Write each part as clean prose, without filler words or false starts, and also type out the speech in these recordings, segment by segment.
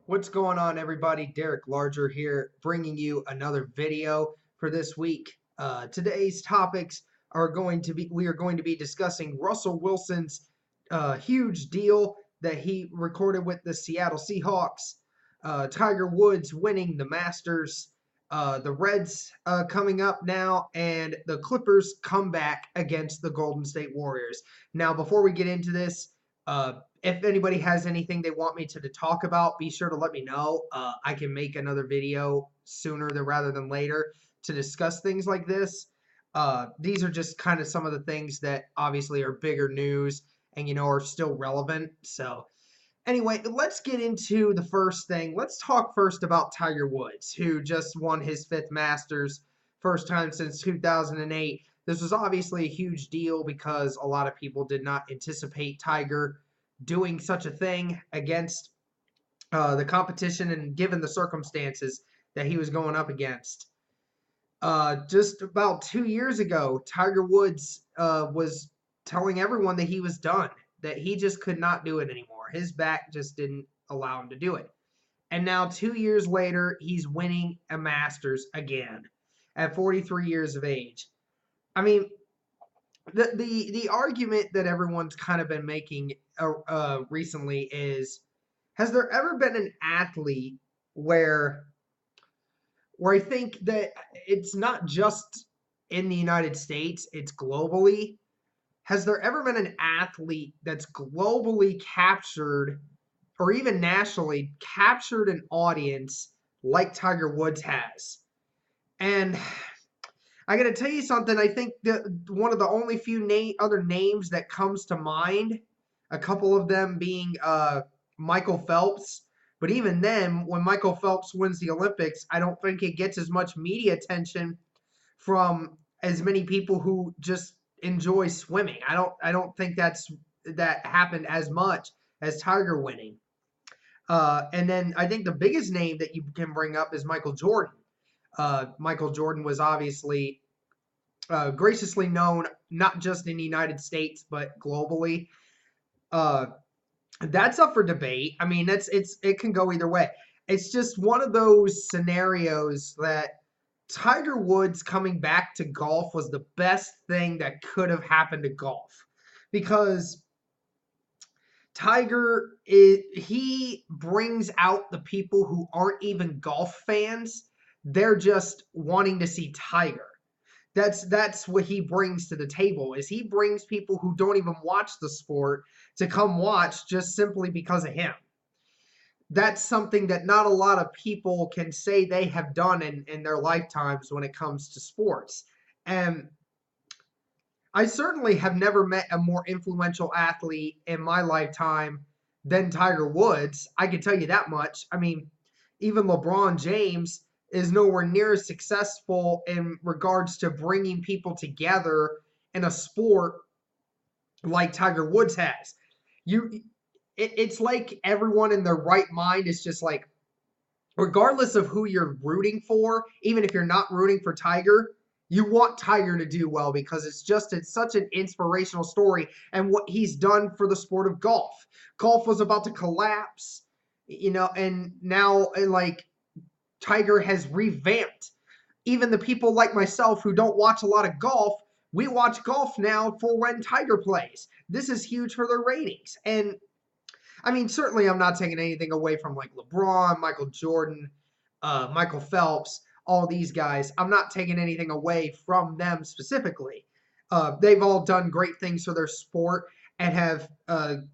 What's going on, everybody? Derek Larger here, bringing you another video for this week. Today's topics are we are going to be discussing Russell Wilson's huge deal that he recorded with the Seattle Seahawks, Tiger Woods winning the Masters, the Reds coming up now, and the Clippers comeback against the Golden State Warriors. Now, before we get into this, uh, if anybody has anything they want me to talk about, be sure to let me know. I can make another video sooner rather than later to discuss things like this. These are just kind of some of the things that obviously are bigger news and are still relevant. So anyway, let's get into the first thing. Let's talk first about Tiger Woods, who just won his fifth Masters, first time since 2008. This was obviously a huge deal because a lot of people did not anticipate Tiger doing such a thing against the competition and given the circumstances that he was going up against. Just about 2 years ago, Tiger Woods was telling everyone that he was done, that he just could not do it anymore. His back just didn't allow him to do it. And now, 2 years later, he's winning a Masters again at 43 years of age. I mean, the argument that everyone's kind of been making recently is, has there ever been an athlete where I think that it's not just in the United States, it's globally. Has there ever been an athlete that's globally captured or even nationally captured an audience like Tiger Woods has? And I got to tell you something. I think that one of the only few other names that comes to mind, a couple of them being Michael Phelps. But even then, when Michael Phelps wins the Olympics, I don't think it gets as much media attention from as many people who just enjoy swimming. I don't think that happened as much as Tiger winning. And then I think the biggest name that you can bring up is Michael Jordan. Michael Jordan was obviously graciously known not just in the United States but globally. Uh, that's up for debate. I mean, it can go either way. It's just one of those scenarios that Tiger Woods coming back to golf was the best thing that could have happened to golf because he brings out the people who aren't even golf fans. They're just wanting to see Tiger. That's what he brings to the table. Is he brings people who don't even watch the sport to come watch just simply because of him. That's something that not a lot of people can say they have done in their lifetimes when it comes to sports. And I certainly have never met a more influential athlete in my lifetime than Tiger Woods. I can tell you that much. I mean, even LeBron James is nowhere near as successful in regards to bringing people together in a sport like Tiger Woods has. It's like everyone in their right mind is just like, regardless of who you're rooting for, even if you're not rooting for Tiger, you want Tiger to do well because it's such an inspirational story and what he's done for the sport of golf. Golf was about to collapse, and now like Tiger has revamped. Even the people like myself who don't watch a lot of golf, we watch golf now for when Tiger plays. This is huge for their ratings. And I mean, certainly I'm not taking anything away from like LeBron, Michael Jordan, Michael Phelps, all these guys. I'm not taking anything away from them specifically. They've all done great things for their sport and have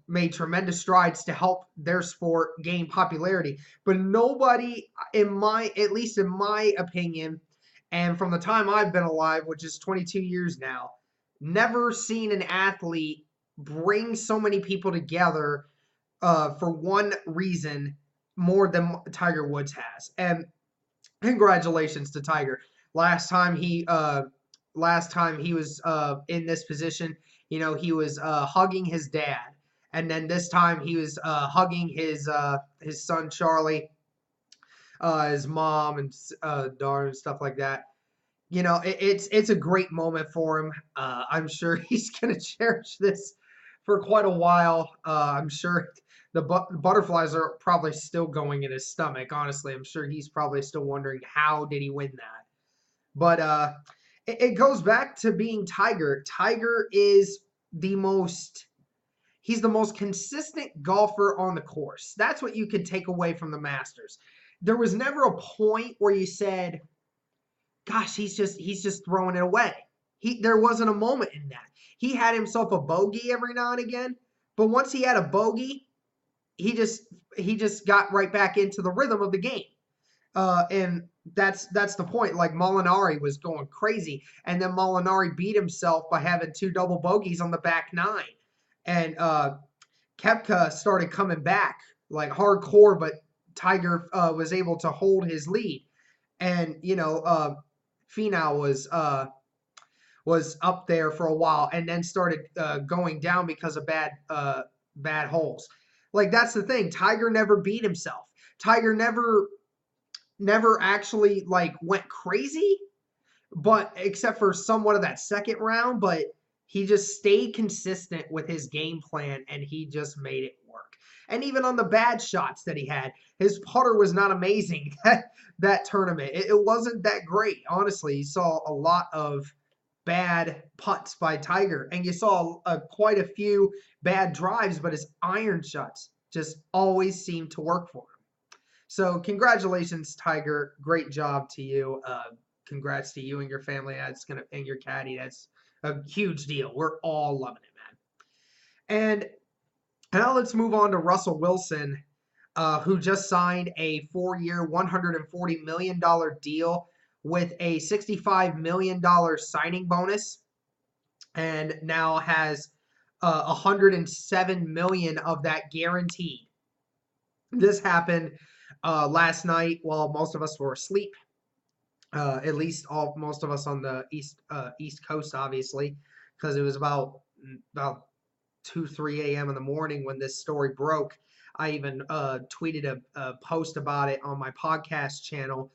made tremendous strides to help their sport gain popularity. But nobody, at least in my opinion, and from the time I've been alive, which is 22 years now, never seen an athlete bring so many people together for one reason more than Tiger Woods has. And congratulations to Tiger. Last time he was in this position, he was hugging his dad, and then this time he was hugging his son Charlie, his mom and daughter and stuff like that. It's a great moment for him. I'm sure he's gonna cherish this for quite a while. I'm sure the butterflies are probably still going in his stomach. Honestly, I'm sure he's probably still wondering how did he win that. But it goes back to being Tiger. Tiger is the most he's the most consistent golfer on the course. That's what you could take away from the Masters. There was never a point where you said, "Gosh, he's just throwing it away." There wasn't a moment in that. He had himself a bogey every now and again, but once he had a bogey, he just got right back into the rhythm of the game. And that's the point. Like Molinari was going crazy, and then Molinari beat himself by having 2 double bogeys on the back 9. And Koepka started coming back like hardcore, but Tiger was able to hold his lead. And Finau was up there for a while, and then started going down because of bad holes. Like that's the thing. Tiger never beat himself. Tiger never actually like went crazy, but except for somewhat of that second round, but he just stayed consistent with his game plan and he just made it work. And even on the bad shots that he had, his putter was not amazing that tournament. It wasn't that great, honestly. You saw a lot of bad putts by Tiger, and you saw quite a few bad drives, but his iron shots just always seemed to work for him. So congratulations, Tiger. Great job to you. Congrats to you and your family. And your caddy. That's a huge deal. We're all loving it, man. And now let's move on to Russell Wilson, who just signed a 4-year, $140 million deal with a $65 million signing bonus, and now has $107 million of that guaranteed. This happened last night while most of us were asleep. At least most of us on the East Coast, obviously, because it was about 2-3 a.m. in the morning when this story broke. I even tweeted a post about it on my podcast channel,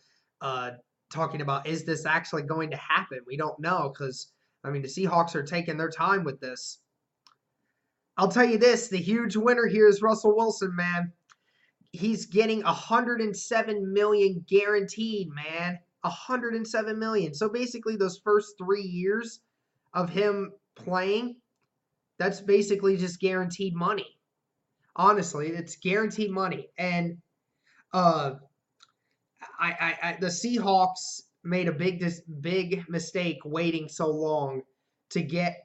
talking about, is this actually going to happen? We don't know, because the Seahawks are taking their time with this. I'll tell you this, the huge winner here is Russell Wilson, man. He's getting $107 million guaranteed, man. $107 million. So basically those first 3 years of him playing, that's basically just guaranteed money. Honestly, it's guaranteed money. And the Seahawks made a big mistake waiting so long to get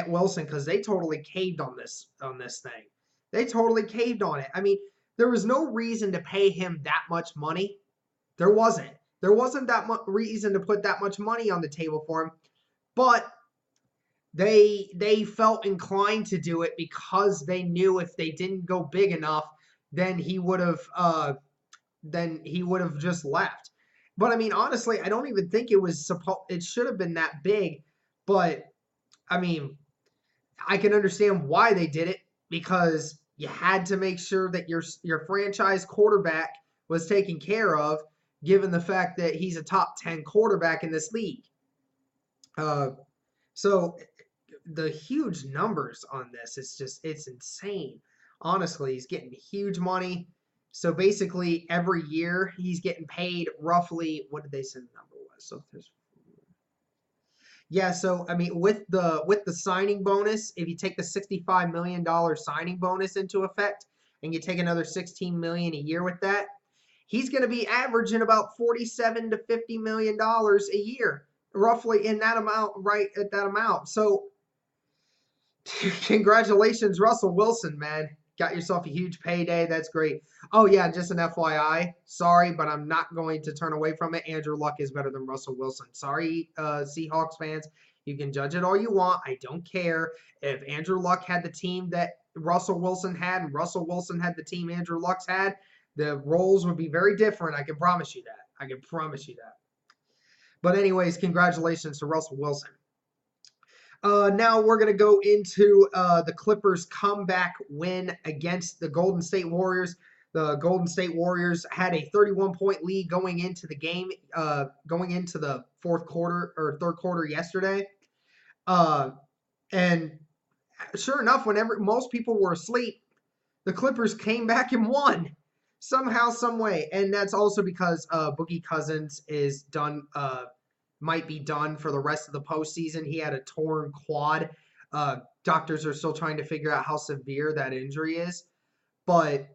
Wilson, because they totally caved on this thing. They totally caved on it. There was no reason to pay him that much money. There wasn't. There wasn't that much reason to put that much money on the table for him, but they felt inclined to do it because they knew if they didn't go big enough, then he would have just left. But honestly, I don't even think it should have been that big. But I can understand why they did it, because you had to make sure that your franchise quarterback was taken care of, given the fact that he's a top 10 quarterback in this league. So the huge numbers on this, it's insane. Honestly, he's getting huge money. So basically every year he's getting paid roughly, what did they say the number was? So with the signing bonus, if you take the $65 million signing bonus into effect and you take another $16 million a year with that, he's going to be averaging about $47 to $50 million a year, roughly in that amount, right at that amount. So congratulations, Russell Wilson, man. Got yourself a huge payday. That's great. Oh, yeah, just an FYI. Sorry, but I'm not going to turn away from it. Andrew Luck is better than Russell Wilson. Sorry, Seahawks fans. You can judge it all you want. I don't care. If Andrew Luck had the team that Russell Wilson had and Russell Wilson had the team Andrew Luck's had, the roles would be very different. I can promise you that. I can promise you that. But anyways, congratulations to Russell Wilson. Now we're going to go into the Clippers' comeback win against the Golden State Warriors. The Golden State Warriors had a 31-point lead going into the game, going into the third quarter yesterday. And sure enough, whenever most people were asleep, the Clippers came back and won somehow, some way, and that's also because Boogie Cousins is done. Might be done for the rest of the postseason. He had a torn quad. Doctors are still trying to figure out how severe that injury is, but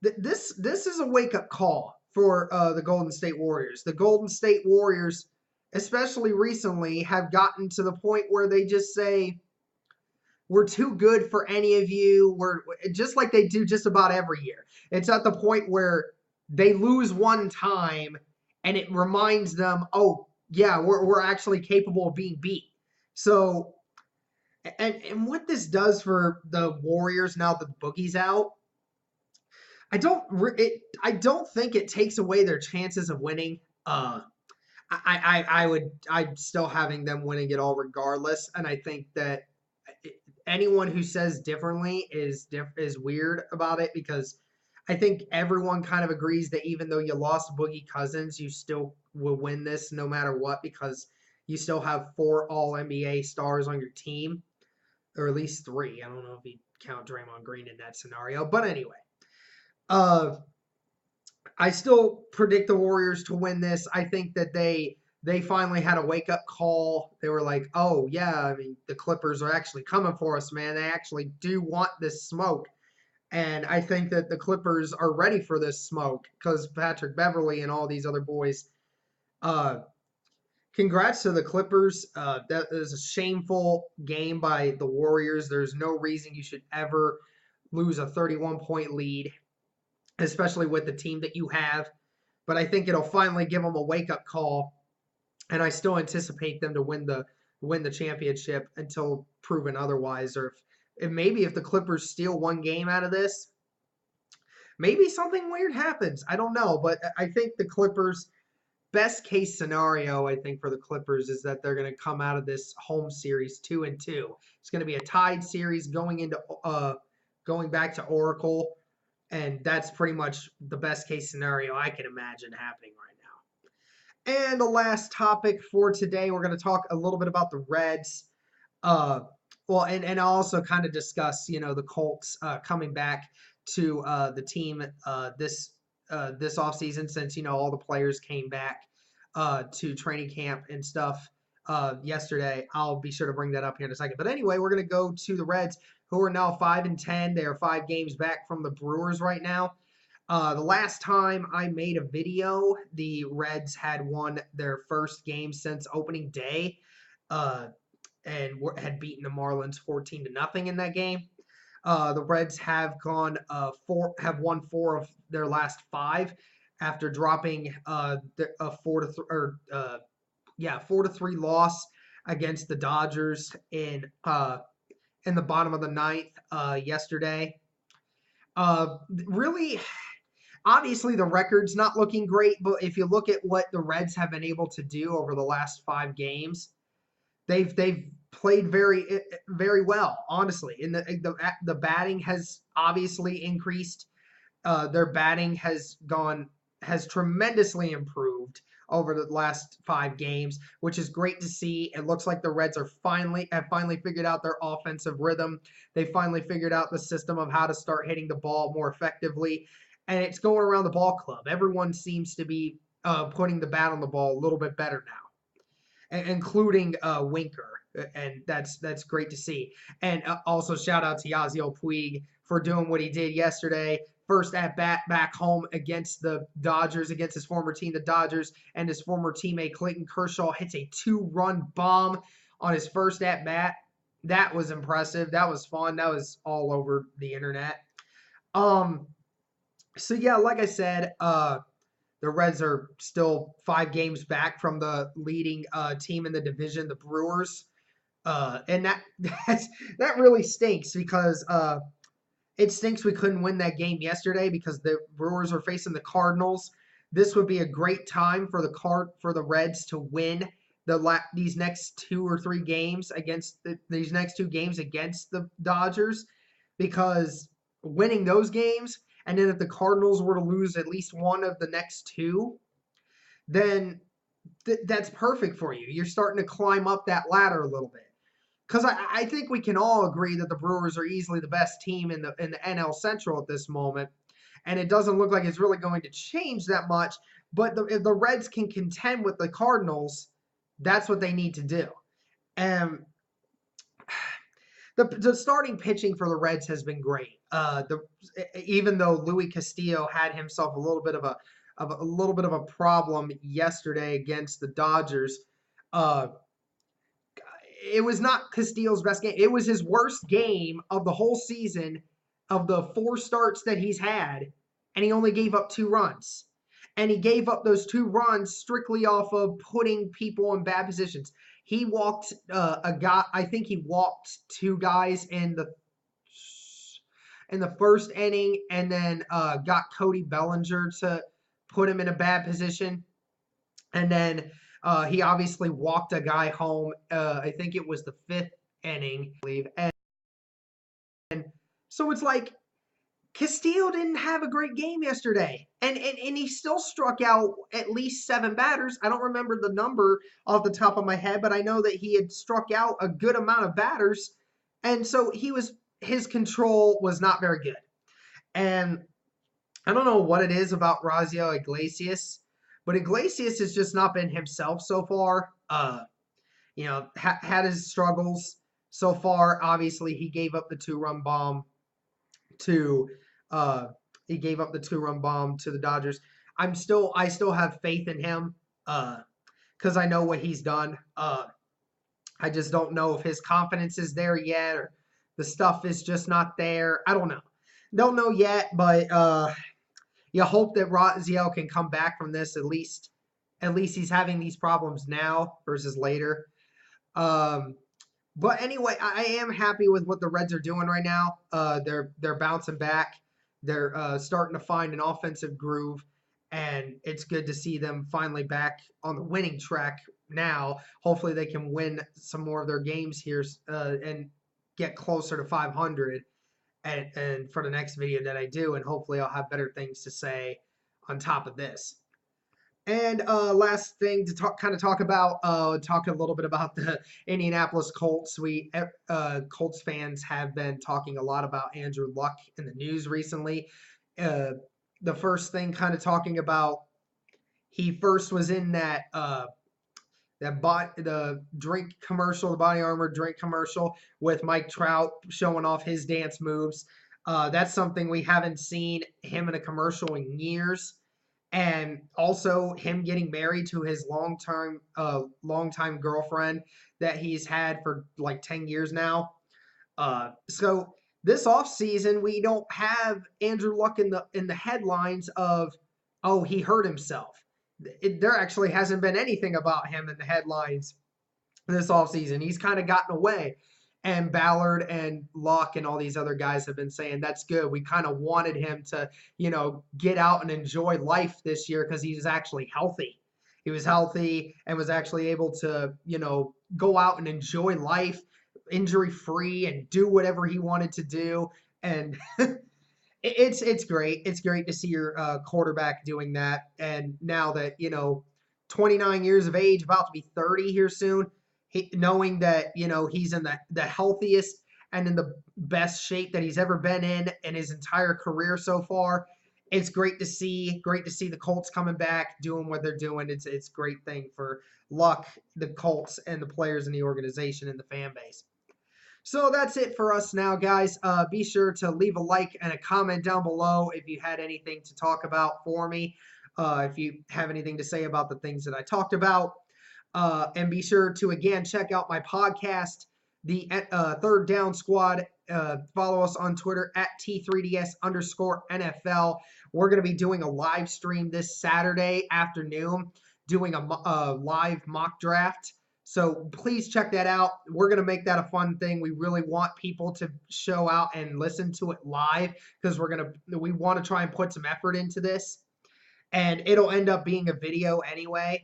this is a wake up call for the Golden State Warriors. The Golden State Warriors, especially recently, have gotten to the point where they just say, we're too good for any of you. We're just like they do just about every year. It's at the point where they lose one time and it reminds them, oh, yeah, we're actually capable of being beat. So, and what this does for the Warriors now that the Boogie's out, I don't think it takes away their chances of winning. I'd still having them winning it all regardless, and I think that anyone who says differently is weird about it, because I think everyone kind of agrees that even though you lost Boogie Cousins, you still will win this no matter what, because you still have 4 All-NBA stars on your team, or at least 3. I don't know if you count Draymond Green in that scenario, but anyway. I still predict the Warriors to win this. I think that they finally had a wake-up call. They were like, oh, yeah, I mean, the Clippers are actually coming for us, man. They actually do want this smoke. And I think that the Clippers are ready for this smoke because Patrick Beverley and all these other boys. Congrats to the Clippers. That is a shameful game by the Warriors. There's no reason you should ever lose a 31-point lead, especially with the team that you have. But I think it'll finally give them a wake-up call, and I still anticipate them to win the championship until proven otherwise. Or if maybe if the Clippers steal one game out of this, maybe something weird happens. I don't know, but I think the Clippers, best case scenario, I think for the Clippers is that they're going to come out of this home series 2-2. It's going to be a tied series going back to Oracle. And that's pretty much the best case scenario I can imagine happening right now. And the last topic for today, we're going to talk a little bit about the Reds. And I'll also kind of discuss, the Colts coming back to the team this offseason, since, all the players came back to training camp and stuff yesterday. I'll be sure to bring that up here in a second. But anyway, we're going to go to the Reds, who are now 5-10. They are 5 games back from the Brewers right now. The last time I made a video, the Reds had won their first game since opening day, and had beaten the Marlins 14-0 in that game. The Reds have won 4 of their last 5 after dropping a 4-3 loss against the Dodgers in the bottom of the 9th yesterday. Really, obviously the record's not looking great, but if you look at what the Reds have been able to do over the last 5 games, they've played very, very well, honestly. And the batting has obviously increased. Their batting has tremendously improved over the last 5 games, which is great to see. It looks like the Reds have finally figured out their offensive rhythm. They finally figured out the system of how to start hitting the ball more effectively, and it's going around the ball club. Everyone seems to be putting the bat on the ball a little bit better now, including Winker, and that's great to see. And also shout out to Yasiel Puig for doing what he did yesterday. First at bat back home against the Dodgers, against his former team, the Dodgers, and his former teammate Clayton Kershaw hits a 2-run bomb on his first at bat. That was impressive. That was fun. That was all over the internet. So yeah, like I said, the Reds are still 5 games back from the leading team in the division, the Brewers, and that really stinks, because it stinks we couldn't win that game yesterday because the Brewers are facing the Cardinals. This would be a great time for the Reds to win these next 2 or 3 games against these next 2 games against the Dodgers, because winning those games, and then if the Cardinals were to lose at least one of the next 2, then that's perfect for you. You're starting to climb up that ladder a little bit. because I think we can all agree that the Brewers are easily the best team in the NL Central at this moment, and it doesn't look like it's really going to change that much. But if the Reds can contend with the Cardinals, that's what they need to do. And the starting pitching for the Reds has been great. Even though Luis Castillo had himself a little bit of a problem yesterday against the Dodgers, it was not Castillo's best game. It was his worst game of the whole season, of the 4 starts that he's had, and he only gave up 2 runs. And he gave up those 2 runs strictly off of putting people in bad positions. He walked a guy. I think he walked 2 guys in the first inning, and then got Cody Bellinger to put him in a bad position, and then he obviously walked a guy home. I think it was the 5th inning, I believe. And so it's like Castillo didn't have a great game yesterday. And he still struck out at least 7 batters. I don't remember the number off the top of my head, but I know that he had struck out a good amount of batters. And so his control was not very good. And I don't know what it is about Raisel Iglesias, but Iglesias has just not been himself so far. Had his struggles so far. Obviously, he gave up the 2-run bomb to the Dodgers. I still have faith in him because I know what he's done. I just don't know if his confidence is there yet, or the stuff is just not there. I don't know. Don't know yet, but you hope that Raisel can come back from this. At least he's having these problems now versus later. But anyway, I am happy with what the Reds are doing right now. They're bouncing back. They're starting to find an offensive groove, and it's good to see them finally back on the winning track now. Hopefully they can win some more of their games here and get closer to 500 and for the next video that I do, and hopefully I'll have better things to say on top of this. And last thing to talk about, talk a little bit about the Indianapolis Colts. Colts fans have been talking a lot about Andrew Luck in the news recently. The first thing talking about, he first was in the drink commercial, the Body Armor drink commercial with Mike Trout showing off his dance moves. That's something we haven't seen him in a commercial in years. And also him getting married to his longtime girlfriend that he's had for like 10 years now. So this offseason, we don't have Andrew Luck in the headlines of, oh, he hurt himself. There actually hasn't been anything about him in the headlines this offseason. He's kind of gotten away. And Ballard and Luck and all these other guys have been saying that's good. We kind of wanted him to, get out and enjoy life this year because he was actually healthy. He was healthy and was actually able to, go out and enjoy life injury-free and do whatever he wanted to do. And it's great. It's great to see your quarterback doing that. And now that, 29 years of age, about to be 30 here soon, knowing that, he's in the healthiest and in the best shape that he's ever been in his entire career so far. It's great to see the Colts coming back, doing what they're doing. It's a great thing for Luck, the Colts, and the players in the organization and the fan base. So that's it for us now, guys. Be sure to leave a like and a comment down below if you had anything to talk about for me. If you have anything to say about the things that I talked about. And be sure to, again, check out my podcast, the Third Down Squad. Follow us on Twitter at T3DS_NFL. We're going to be doing a live stream this Saturday afternoon, doing a live mock draft. So please check that out. We're going to make that a fun thing. We really want people to show out and listen to it live because we want to try and put some effort into this. And it'll end up being a video anyway.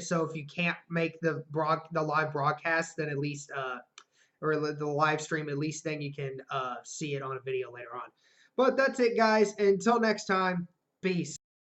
So if you can't make the live broadcast, then at least or the live stream, at least then you can see it on a video later on. But that's it, guys. Until next time, peace.